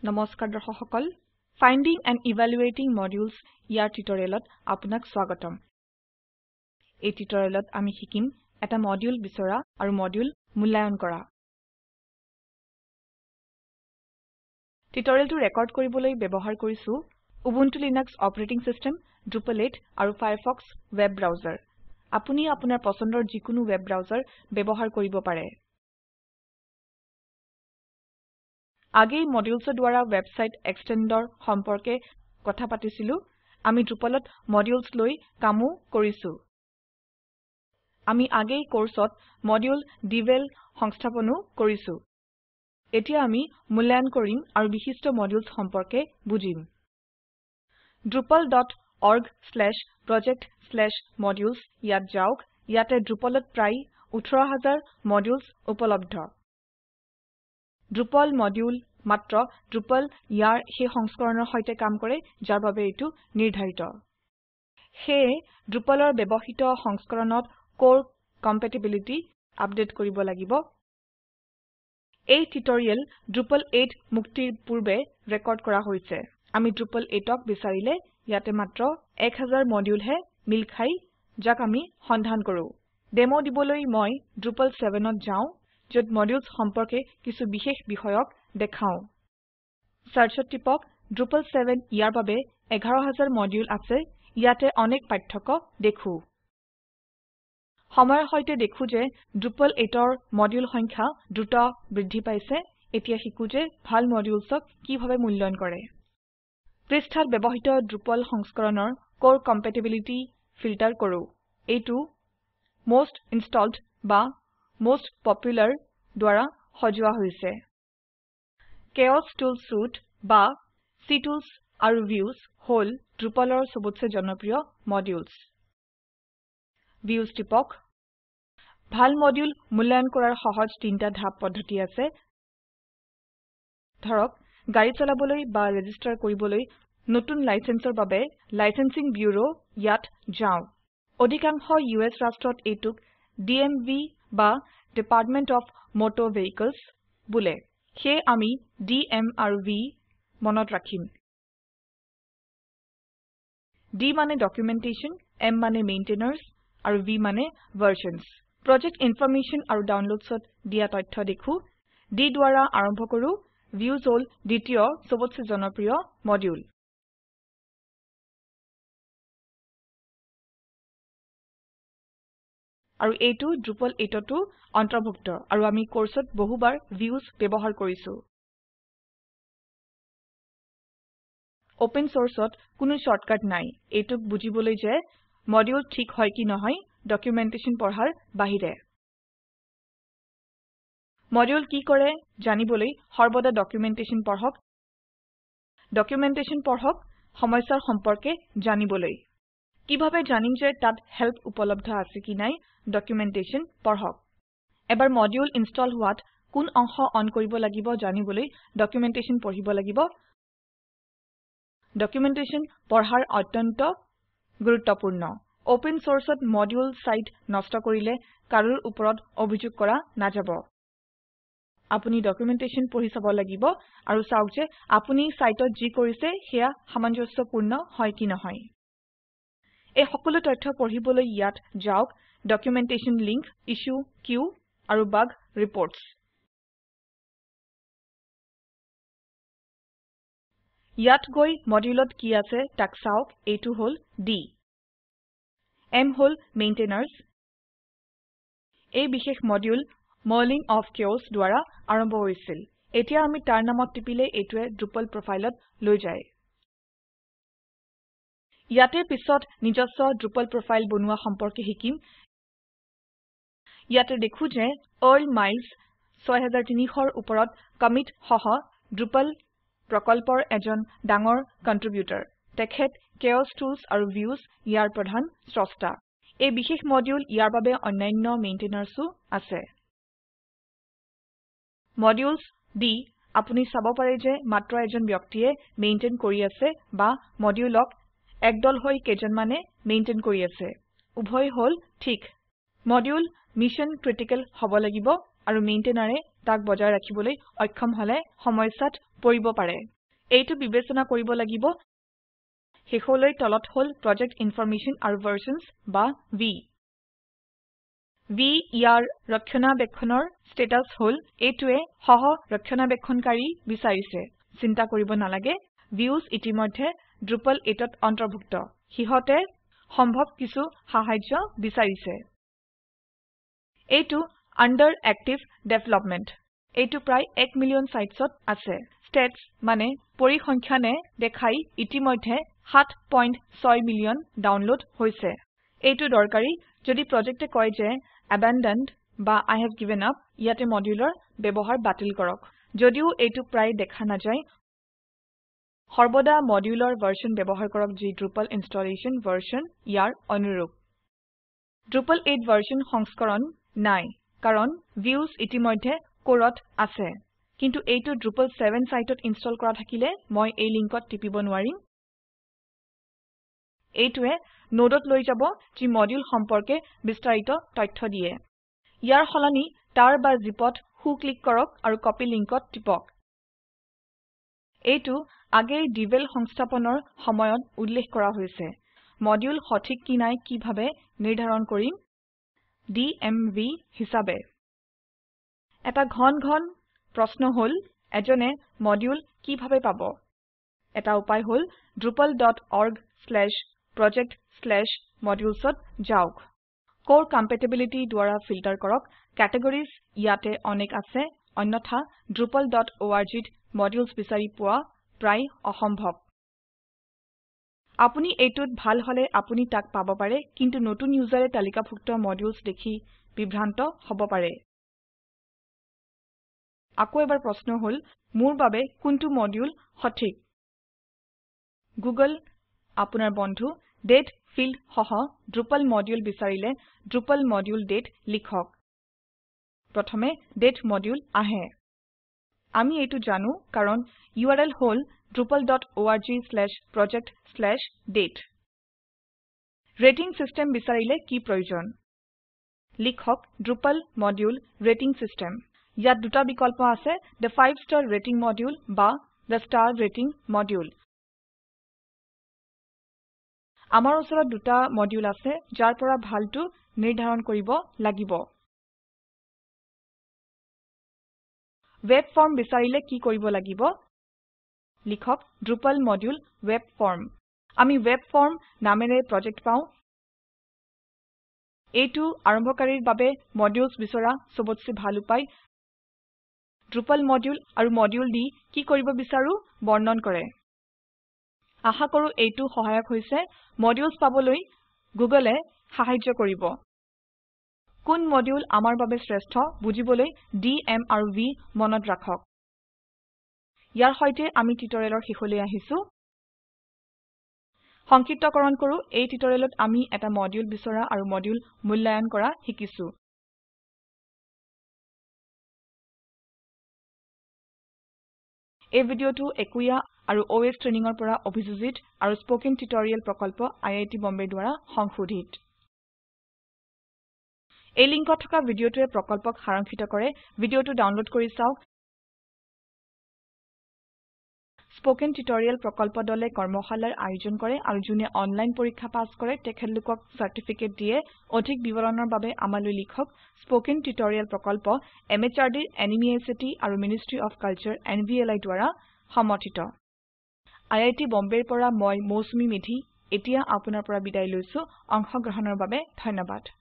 নমস্কাৰ দৰ্শক সকল ফাইন্ডিং এণ্ড ইভালুৱেটিং মডিউলছ ইয়াৰ টিউটৰিয়েলত আপোনাক স্বাগতম এই টিউটৰিয়েলত আমি শিকিম এটা মডিউল বিচৰা আৰু মডিউল মূল্যায়ন কৰা টিউটৰিয়েলটো ৰেকৰ্ড কৰিবলৈ ব্যৱহাৰ কৰিছো Ubuntu Linux operating system Drupal 8 আৰু ফায়াৰফক্স ওয়েব ব্ৰাউজাৰ আপুনি আপোনাৰ পছন্দৰ যিকোনো ওয়েব ব্ৰাউজাৰ ব্যৱহাৰ কৰিব পাৰে আগেই মডিউলছৰ দ্বাৰা ওয়েবসাইট এক্সটেন্ডৰ সম্পৰ্কে কথা পাতিছিলো আমি Drupalত মডিউলছ লৈ কামো কৰিছো আমি আগেই কোৰ্সত মডিউল ডিভেল সংস্থাপনো কৰিছো এতিয়া আমি মূল্যায়ন কৰিম আৰু বিশিষ্ট মডিউলছ সম্পৰ্কে বুজিম drupal.org/project/modules ইয়াত যাওক ইয়াতে Drupalত প্ৰায় 18000 মডিউলছ উপলব্ধ Drupal মডিউল মাত্ৰ Drupal ইয়াৰ সেই সংস্কৰণৰ সৈতে কাম কৰে যাৰ বাবে এটো নিৰ্ধাৰিত সেয়ে Drupalৰ ব্যৱহৃত সংস্কৰণত কোৰ কম্পেটিবিলিটি আপডেট কৰিব লাগিব এই টিউটৰিয়েল Drupal 8 মুক্তিৰ পূৰ্বে ৰেকৰ্ড কৰা হৈছে আমি Drupal 8ক বিচাৰিলে ইয়াতে মাত্ৰ 1000 মডিউলহে মিল খাই যাক আমি সন্ধান কৰো ডেমো দিবলৈ মই Drupal 7ত যাও যত মডিউলছ সম্পৰ্কে কিছু বিশেষ বিষয়ক দেখাও সাৰ্চত টিপক Drupal 7 ইয়াৰ বাবে 11000 মডিউল আছে ইয়াতে অনেক পাঠ্যক দেখো সময়ৰ সৈতে দেখো যে Drupal 8ৰ মডিউল সংখ্যা দ্ৰুত বৃদ্ধি পাইছে এতিয়া শিকো যে ভাল মডিউলছক কিভাবে মূল্যায়ন কৰে পৃষ্ঠাত ব্যৱহৃত Drupal সংস্কৰণৰ কোৰ কম্পেটিবিলিটি ফিল্টাৰ কৰো এইটো most installed বা most popular দ্বাৰা সজোৱা হৈছে chaos tool suite বা ctools আৰু views হল Drupalৰ সবতছে জনপ্ৰিয় মডিউলছ views টিপক ভাল মডিউল মূল্যায়ন কৰাৰ সহজ তিনটা ধাপ পদ্ধতি আছে ধৰক গাড়ী চলাবলৈ বা ৰেজিষ্টাৰ কৰিবলৈ নতুন লাইসেন্সৰ বাবে লাইসেন্সিং ব্যুৰো ইয়াত যাও অধিকাংশ US ৰাষ্ট্ৰত এইটোক DMV বা ডিপাৰ্টমেন্ট অফ মোটৰ ভেহিকলছ বোলে হে আমি DM আৰু V মনত ৰাখিম D মানে ডকুমেন্টেশন M মানে মেইনটেইনাৰ্ছ আৰু V মানে ভাৰ্জনছ প্ৰজেক্ট ইনফৰমেশন আৰু ডাউনলোডছত দিয়া তথ্য দেখো D দ্বাৰা আৰম্ভ কৰো ভিউজ হল দ্বিতীয় সবতছে জনপ্ৰিয় মডিউল আৰু এইটো Drupal 8তো অন্তৰ্ভুক্ত আৰু আমি কোৰ্সত বহুবাৰ ভিউজ ব্যৱহাৰ কৰিছো ওপেন সোৰ্সত কোনো শৰ্টকাট নাই এইটোক বুজিবলৈ যে মডিউল ঠিক হয় কি নহয় ডকুমেন্টেশন পঢ়াৰ বাহিৰে মডিউল কি কৰে জানিবলৈ সৰ্বদা ডকুমেন্টেশন পঢ়ক সমস্যাৰ সম্পৰ্কে জানিবলৈ কিভাবে জানিম যে তাত হেল্প উপলব্ধ আছে কি নাই ডকুমেন্টেশন পঢ়ক এবাৰ মডিউল ইনষ্টল হোৱাত কোন অংশ অন কৰিব লাগিব জানিবলৈ ডকুমেন্টেশন পঢ়িব লাগিব ডকুমেন্টেশন পঢ়াৰ অত্যন্ত গুৰুত্বপূৰ্ণ ওপেন সোৰ্সত মডিউল সাইট নষ্ট কৰিলে কাৰোৰ ওপৰত অভিযোগ কৰা নাযাব আপুনি ডকুমেন্টেশন পঢ়ি চাব লাগিব আৰু চাওক যে আপুনি সাইটত যি কৰিছে সেয়া সামঞ্জস্যপূৰ্ণ হয় কি নহয় এই সকলো তথ্য পঢ়িবলৈ ইয়াত যাওক ডকুমেন্টেশন লিংক ইছ্যু কিউ আৰু বাগ ৰিপোৰ্টছ ইয়াত গৈ মডিউলত কি আছে তাক চাওক এইটো হল D M হল মেইনটেইনাৰ্ছ এই বিশেষ মডিউল মৰ্লিং অফ chaos দ্বাৰা আৰম্ভ হৈছিল এতিয়া আমি তাৰ নামত টিপিলে এইটোৱে Drupal প্ৰফাইলত লৈ যায় ইয়াতে পিছত নিজস্ব Drupal প্ৰফাইল বনোৱা সম্পৰ্কে শিকিম ইয়াতে দেখো যে Earl Miles 6300ৰ ওপৰত কমিট সহ Drupal প্ৰকল্পৰ এজন ডাঙৰ কন্ট্ৰিবিউটৰ তেখেত chaos tools আৰু views ইয়াৰ প্ৰধান স্ৰষ্টা এই বিশেষ মডিউল ইয়াৰ বাবে অন্যান্য মেইনটেইনাৰ্ছও আছে মডিউলছ দি আপুনি চাব পাৰে যে মাত্ৰ এজন ব্যক্তিয়ে মেইনটেইন কৰি আছে বা মডিউলক একদল হৈ কেজনমানে মেইনটেইন কৰি আছে উভয় হল ঠিক মডিউল মিছন ক্ৰিটিকেল হ'ব লাগিব আৰু মেইনটেইনাৰে তাক বজাই ৰাখিবলৈ অক্ষম হলে সমস্যাত পৰিব পাৰে এইটো বিবেচনা কৰিব লাগিব শেষলৈ তলত হল প্ৰজেক্ট ইনফৰমেশ্যন আৰু ভাৰ্চনছ বা V ইয়াৰ ৰক্ষণাবেক্ষণৰ ষ্টেটাস হল এইটোৱে সহ ৰক্ষণাবেক্ষণকাৰী বিচাৰিছে চিন্তা কৰিব নালাগে ভিউজ ইতিমধ্যে Drupal 8ত অন্তৰ্ভুক্ত হিহতে সম্ভৱ কিছু সাহায্য বিচাৰিছে এইটো আন্ডাৰ এক্টিভ ডেভেলপমেন্ট এইটো প্ৰায় 1 মিলিয়ন সাইটছত আছে ষ্টেটছ মানে পৰিসংখ্যানে দেখাই ইতিমধ্যে 7.6 মিলিয়ন ডাউনলোড হৈছে এইটো দৰকাৰী যদি প্ৰজেক্টে কয় যে abandoned বা I have given up ইয়াতে মডিউলৰ ব্যৱহাৰ বাতিল কৰক যদিও এইটো প্ৰায় দেখা নাযায় সৰ্বদা মডিউলৰ ভাৰ্চন ব্যৱহাৰ কৰক যি Drupal ইনষ্টলেচন ভাৰ্চন ইয়াৰ অনুৰূপ Drupal 8 ভাৰ্চন সংস্কৰণ নাই কাৰণ ভিউজ ইতিমধ্যে কোৰত আছে কিন্তু এইটো Drupal 7 সাইটত ইনষ্টল কৰা থাকিলে মই এই লিংকত টিপিব নোৱাৰিম এইটোৱে নোডত লৈ যাব যি মডিউল সম্পৰ্কে বিস্তাৰিত তথ্য দিয়ে ইয়াৰ সলনি তাৰ বা জিপত হু ক্লিক কৰক আৰু কপি লিংকত টিপক এইটো আগেই ডিভেল সংস্থাপনৰ সময়ত উল্লেখ কৰা হৈছে মডিউল সঠিক কি নাই কিভাৱে নিৰ্ধাৰণ কৰিম DMV হিচাবে এটা ঘন প্ৰশ্ন হল এজনে মডিউল কিভাৱে পাব এটা উপায় হল drupal.org/project/modules-ত যাওক core compatibility দ্বাৰা ফিল্টাৰ কৰক categories ইয়াতে অনেক আছে অন্যথা drupal.org-ত মডিউলছ বিচাৰি পোৱা প্ৰায় অসম্ভৱ আপুনি এইটোত ভাল হলে আপুনি তাক পাব পাৰে কিন্তু নতুন ইউজাৰে তালিকাভুক্ত মডিউলছ দেখি বিভ্ৰান্ত হ'ব পাৰে আকৌ এবাৰ প্ৰশ্ন হল মোৰ বাবে কোনটো মডিউল সঠিক গুগল আপোনাৰ বন্ধু ডেট ফিল্ড সহ Drupal মডিউল বিচাৰিলে Drupal মডিউল ডেট লিখক প্ৰথমে ডেট মডিউল আহে আমি এইটো জানো কাৰণ URL হল drupal.org/project/date ৰেটিং সিস্টেম বিচাৰিলে কি প্ৰয়োজন লিখক Drupal মডিউল ৰেটিং সিস্টেম ইয়াত দুটা বিকল্প আছে the 5-star ৰেটিং মডিউল বা the star ৰেটিং মডিউল আমাৰ ওচৰত দুটা মডিউল আছে যাৰ পৰা ভালটো নিৰ্ধাৰণ কৰিব লাগিব ৱেব ফৰ্ম বিচাৰিলে কি কৰিব লাগিব লিখক Drupal মডিউল ৱেব ফৰ্ম আমি ৱেব ফৰ্ম নামেৰে প্ৰজেক্ট পাও এইটো আৰম্ভকাৰীৰ বাবে মডিউলছ বিচৰা সবতছে ভাল উপায় Drupal মডিউল আৰু মডিউল দি কি কৰিব বিচাৰো বৰ্ণন কৰে আশা কৰো এইটো সহায়ক হৈছে মডিউলছ পাবলৈ গুগলে সাহায্য কৰিব কোন মডিউল আমাৰ বাবে শ্ৰেষ্ঠ বুজিবলৈ DM আৰু V মনত ৰাখক ইয়াৰ সৈতে আমি টিউটৰিয়েলৰ শেষলৈ আহিছো সংক্ষিপ্তকৰণ কৰো এই টিউটৰিয়েলত আমি এটা মডিউল বিচৰা আৰু মডিউল মূল্যায়ন কৰা শিকিছো এই ভিডিওটো একুয়া আৰু OS ট্ৰেইনিঙৰ পৰা অভিযোজিত আৰু স্পোকেন টিউটৰিয়েল প্ৰকল্প IIT বম্বে দ্বাৰা সংশোধিত এই লিংকত থকা ভিডিওটোৱে প্ৰকল্পক সাৰাংক্ষিত কৰে ভিডিওটো ডাউনলোড কৰি চাওক স্পোকেন টিউটৰিয়েল প্ৰকল্প দলে কৰ্মশালাৰ আয়োজন কৰে আৰু যোনে অনলাইন পৰীক্ষা পাস কৰে তেখেতলোকক সাৰ্টিফিকেট দিয়ে অধিক বিৱৰণৰ বাবে আমালৈ লিখক স্পোকেন টিউটৰিয়েল প্ৰকল্প MHRD NMEICT আৰু মিনিষ্ট্ৰি অফ কালচাৰ NVLI দ্বাৰা সমৰ্থিত IIT বম্বেৰ পৰা মই মৌচুমী মেধি এতিয়া আপোনাৰ পৰা বিদায় লৈছো অংশগ্ৰহণৰ বাবে ধন্যবাদ